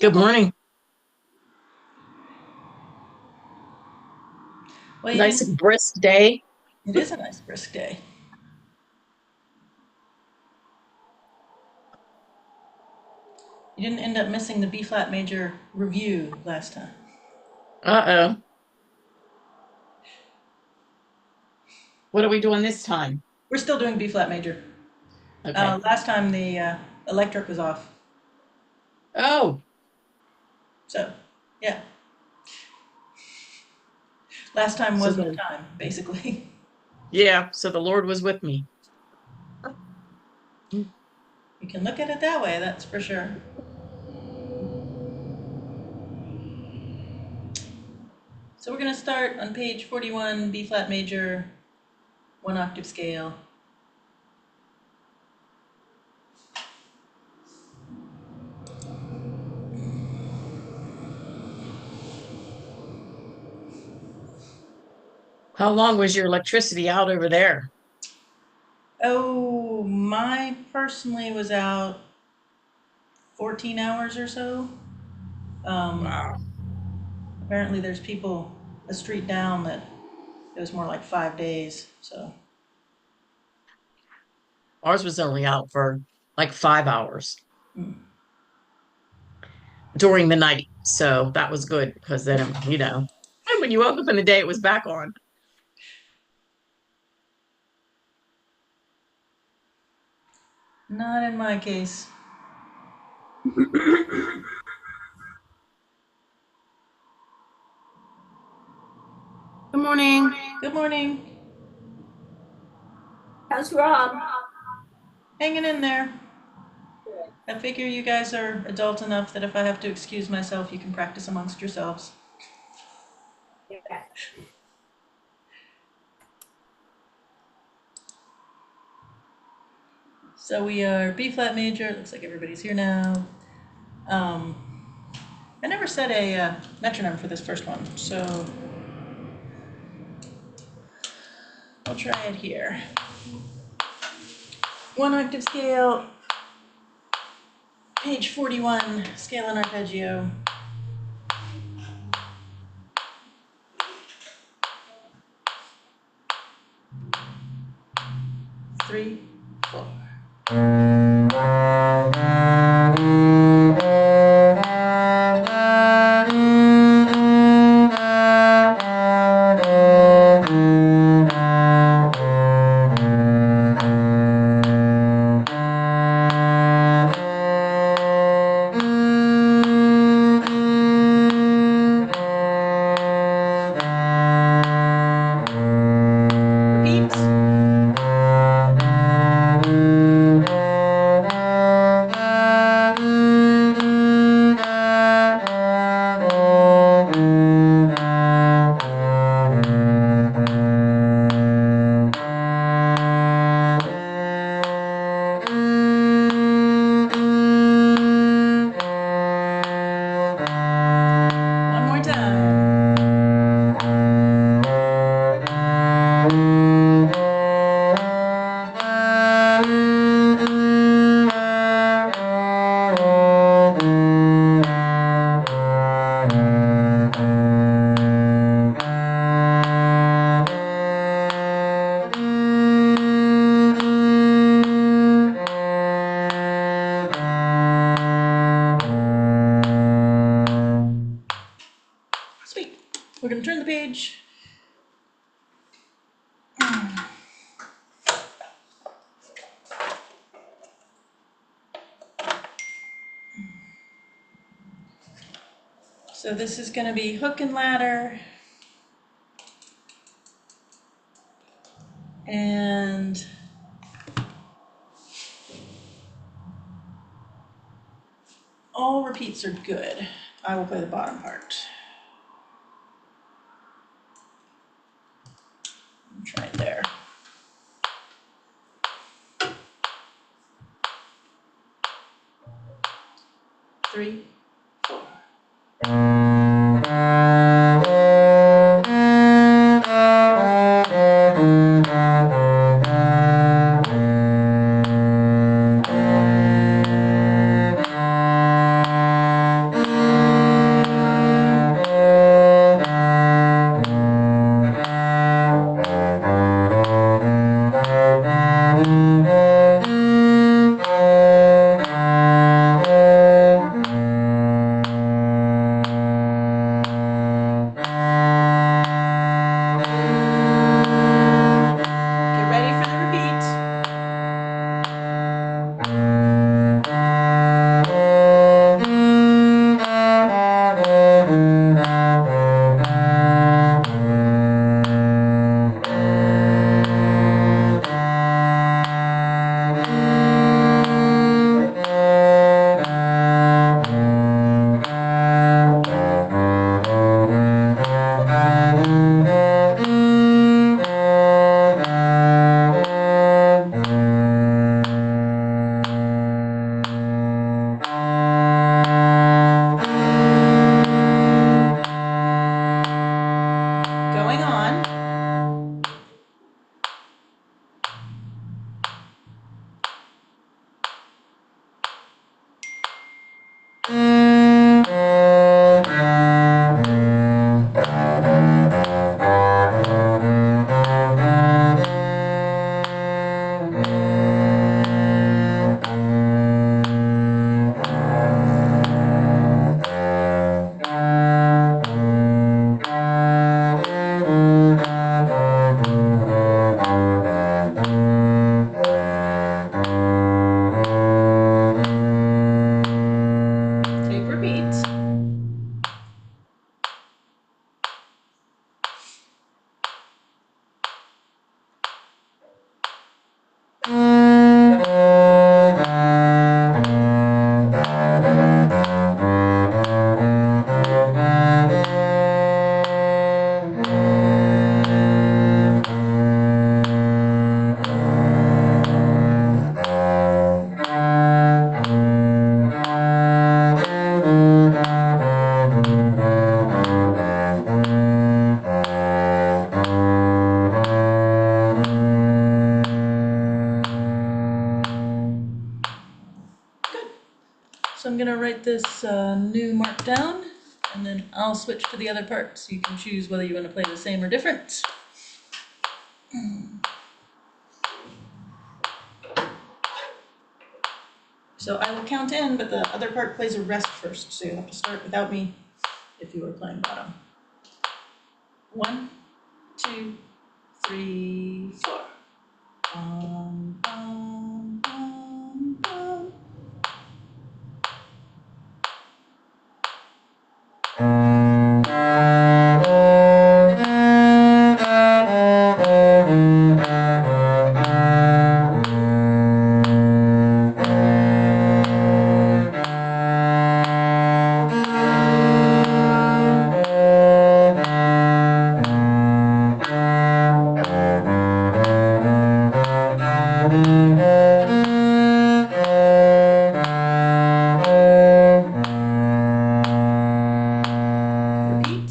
Good morning. Well, Nice and brisk day. it is a nice brisk day. You didn't end up missing the B flat major review last time. Uh-oh. What are we doing this time? We're still doing B flat major. Okay. Last time the electric was off. Oh, So, yeah. Last time so wasn't the the time, basically. yeah, so the Lord was with me. You can look at it that way, that's for sure. So, we're going to start on page 41, B flat major, one octave scale. How long was your electricity out over there? Oh, my personally was out 14 hours or so. Um, Wow. Apparently, there's people a street down that it was more like 5 days. So, Ours was only out for like 5 hours mm. during the night. So that was good because then, and when you woke up in the day, it was back on. Not in my case. Good morning. Good morning. How's Rob? Hanging in there. I figure you guys are adult enough that if I have to excuse myself, you can practice amongst yourselves. Yeah. So we are B flat major. Looks like everybody's here now. Um, I never set a metronome for this first one, so I'll try it here. One octave scale, page 41, scale and arpeggio. 3, 4. Repeat. One more time. Sweet. We're going to turn the page. So this is going to be hook and ladder. And all repeats are good. I will play the bottom part. Try it there. Three, four. So I'm gonna write this new mark down, and then I'll switch to the other part so you can choose whether you want to play the same or different. So I will count in, but the other part plays a rest first, so you'll have to start without me if you are playing bottom. 1, 2, 3, 4. Bum, bum, bum, bum. Repeat.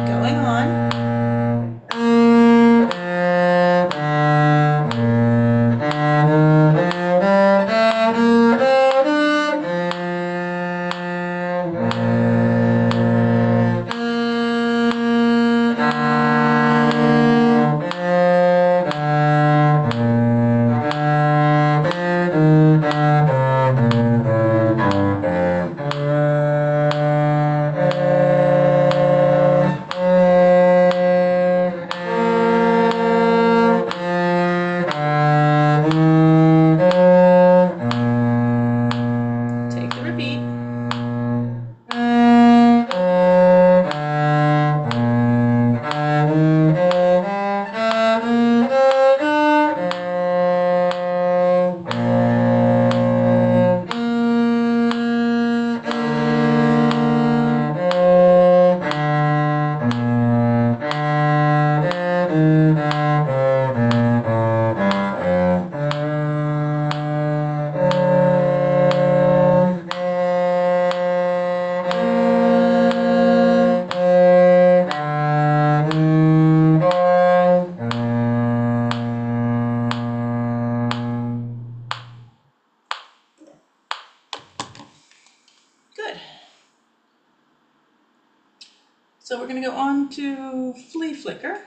Going on. Take the repeat. Good. So we're going to go on to Flea Flicker.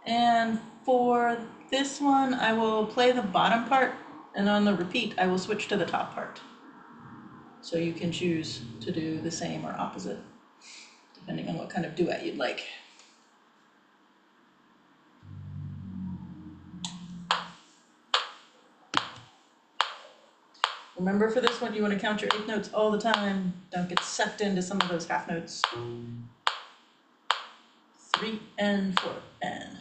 And for this one, I will play the bottom part, and on the repeat, I will switch to the top part. So you can choose to do the same or opposite, depending on what kind of duet you'd like. Remember, for this one, you want to count your 8 notes all the time. Don't get sucked into some of those half notes. 3 and 4 and.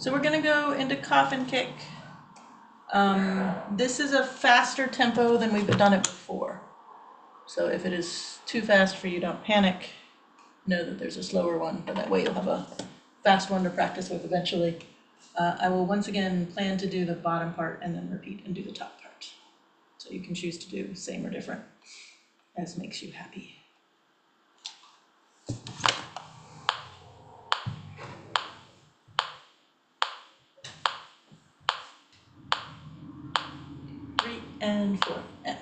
So we're gonna go into Coffin Kick. This is a faster tempo than we've done it before. So if it is too fast for you, don't panic. Know that there's a slower one, but that way you'll have a fast one to practice with eventually. I will once again plan to do the bottom part and then repeat and do the top part. So you can choose to do same or different, as makes you happy. Three and four, and.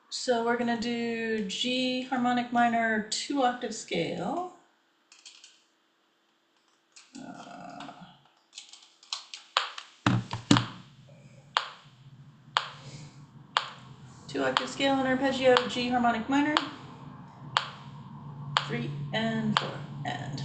So we're gonna do G harmonic minor 2-octave scale. Two-octave scale and arpeggio, G harmonic minor. 3 and 4, and.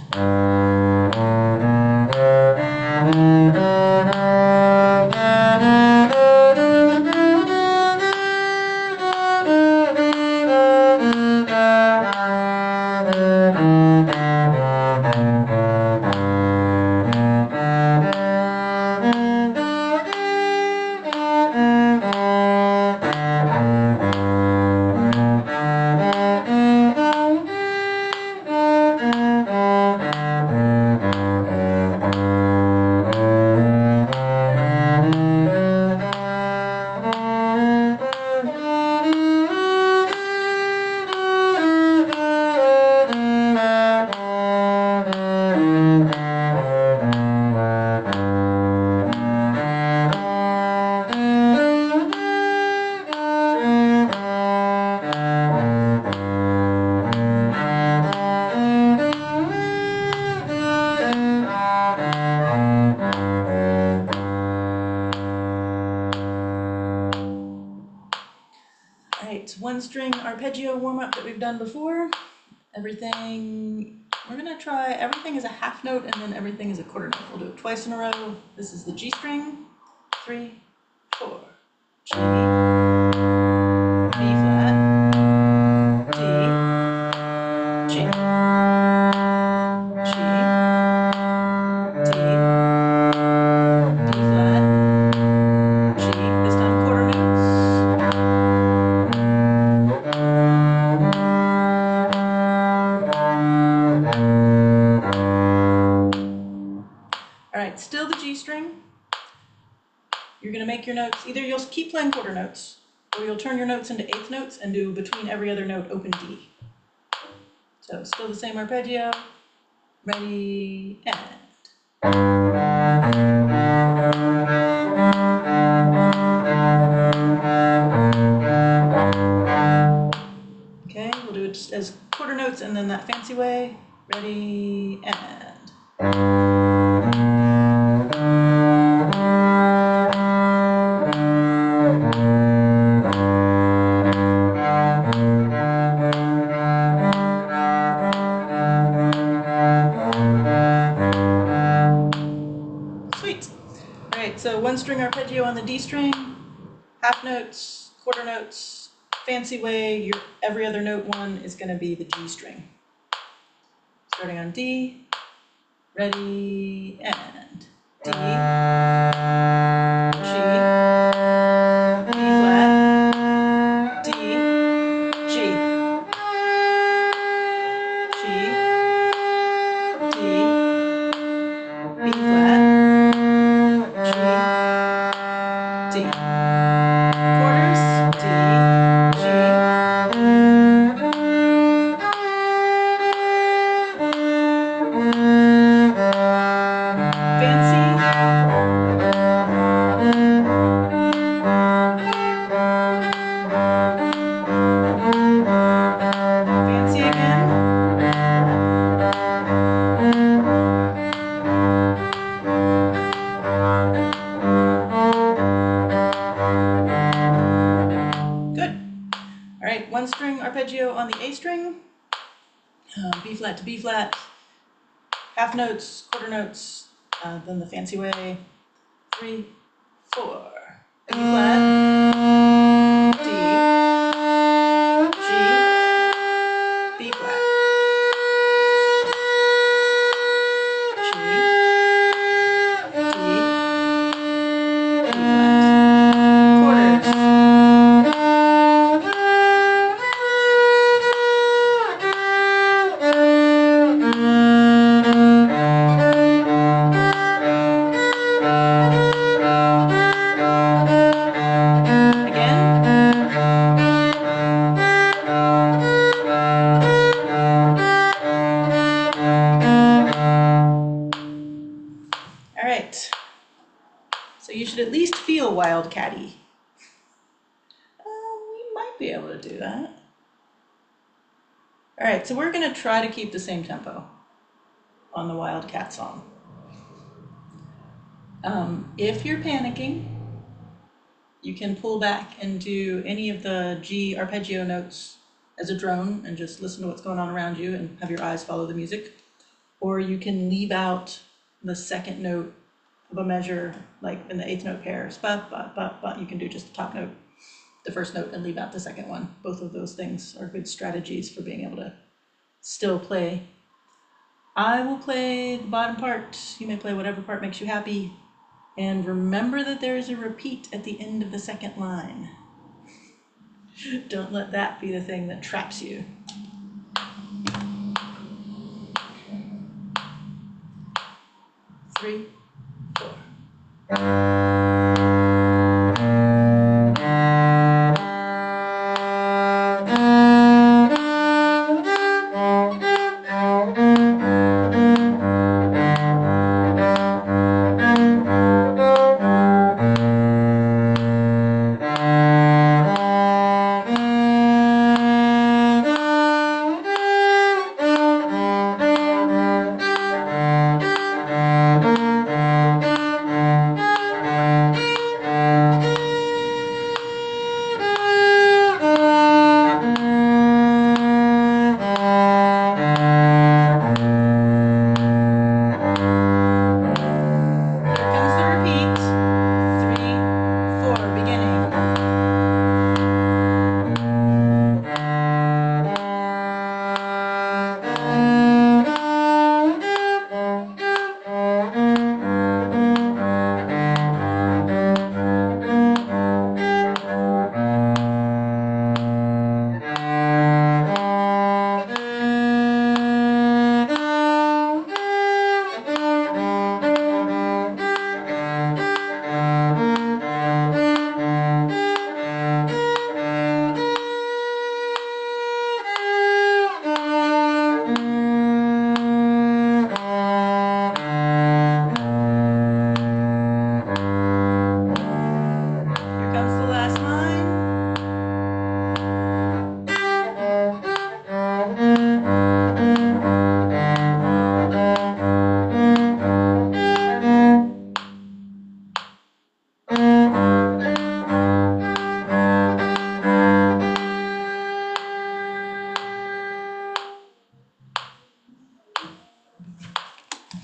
One string arpeggio warm-up that we've done before. Everything, we're gonna try everything is a half note and then everything is a quarter note. We'll do it twice in a row. This is the G string, 3, 4, G, B flat, D, G, G, D, D flat, G, this time quarter notes. Still the G string. You're going to make your notes, either you'll keep playing quarter notes, or you'll turn your notes into eighth notes and do between every other note open D. So still the same arpeggio. Ready, and. Okay, we'll do a so one string arpeggio on the D string, half notes, quarter notes, fancy way, your every other note one is going to be the G string. Starting on D, ready, and D, G, B flat, D, G, G, D, B flat, G, D. Quarters, D, G. Fancy. Fancy again. Good. All right, one string arpeggio on the A string, B flat to B flat, half notes, quarter notes, then the fancy way, 3, 4, B flat, D, G, B flat, G, D, B flat, quarters. All right, so you should at least feel Wildcat-y. We might be able to do that. All right, so we're gonna try to keep the same tempo on the Wildcat song. If you're panicking, you can pull back and do any of the G arpeggio notes as a drone and just listen to what's going on around you and have your eyes follow the music. Or you can leave out the second note of a measure, like in the eighth note pairs, ba, ba, ba, ba. You can do just the top note, the first note, and leave out the second one. Both of those things are good strategies for being able to still play. I will play the bottom part. You may play whatever part makes you happy. And remember that there is a repeat at the end of the second line. Don't let that be the thing that traps you. Three, four.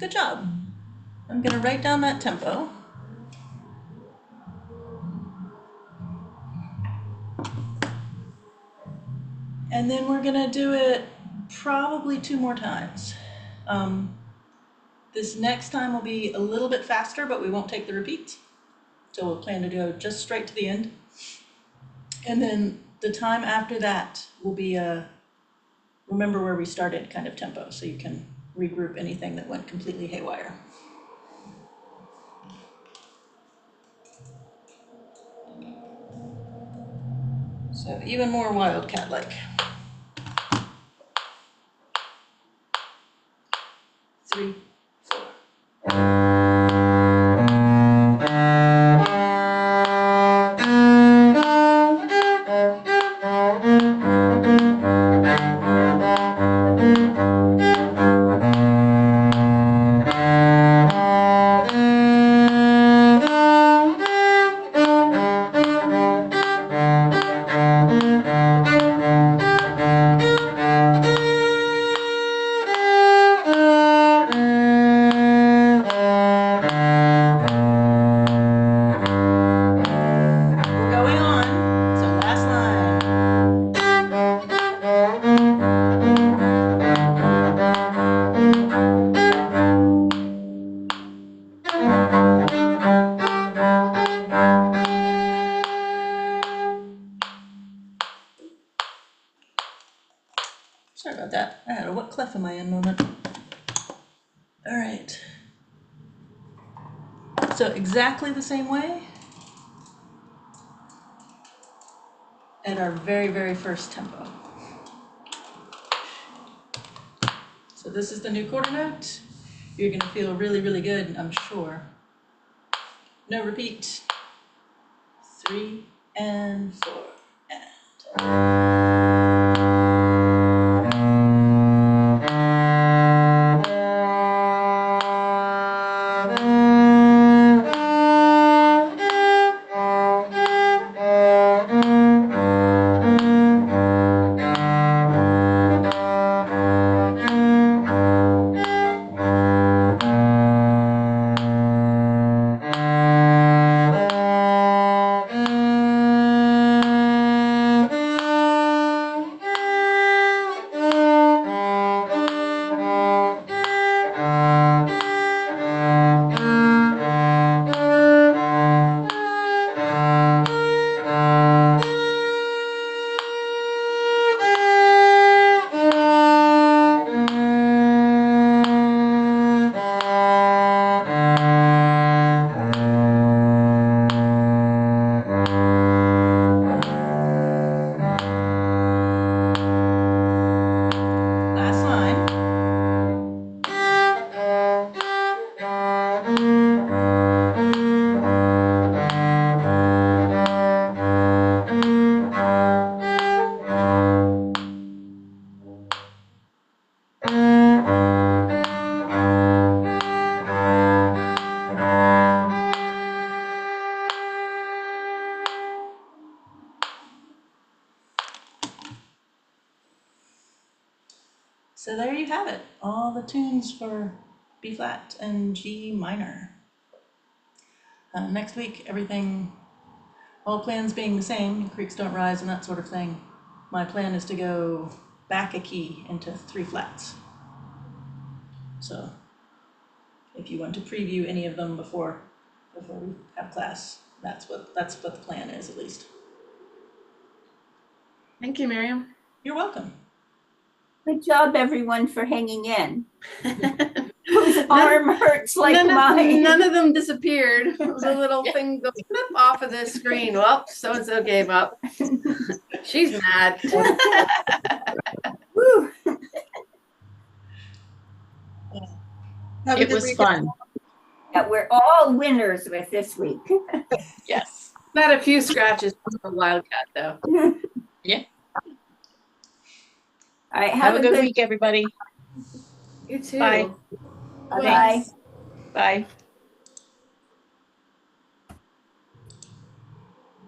Good job. I'm going to write down that tempo. And then we're gonna do it probably 2 more times. This next time will be a little bit faster, but we won't take the repeats. So we'll plan to go just straight to the end. And then the time after that will be a remember where we started kind of tempo, so you can regroup anything that went completely haywire. So even more Wildcat-like. 3, 4. Going on, so last line. Sorry about that. I had a what clef in my end moment. All right. So exactly the same way at our very, very first tempo. So this is the new quarter note. You're gonna feel really, really good, I'm sure. No repeat. 3 and 4 and. Last line. So there you have it, all the tunes for B flat and G minor. Next week, everything, all plans being the same, creeks don't rise and that sort of thing. My plan is to go back a key into 3 flats. So if you want to preview any of them before we have class, that's what the plan is, at least. Thank you, Miriam. You're welcome. Good job, everyone, for hanging in. Whose arm hurts like mine. None of them disappeared. It was a little thing goes off of the screen. Well, so-and-so gave up. She's mad. Woo. It was fun. Yeah, we're all winners with this week. Yes. Not a few scratches for Wildcat, though. Yeah. All right, Have a good week, everybody. You too. Bye. Bye. Bye.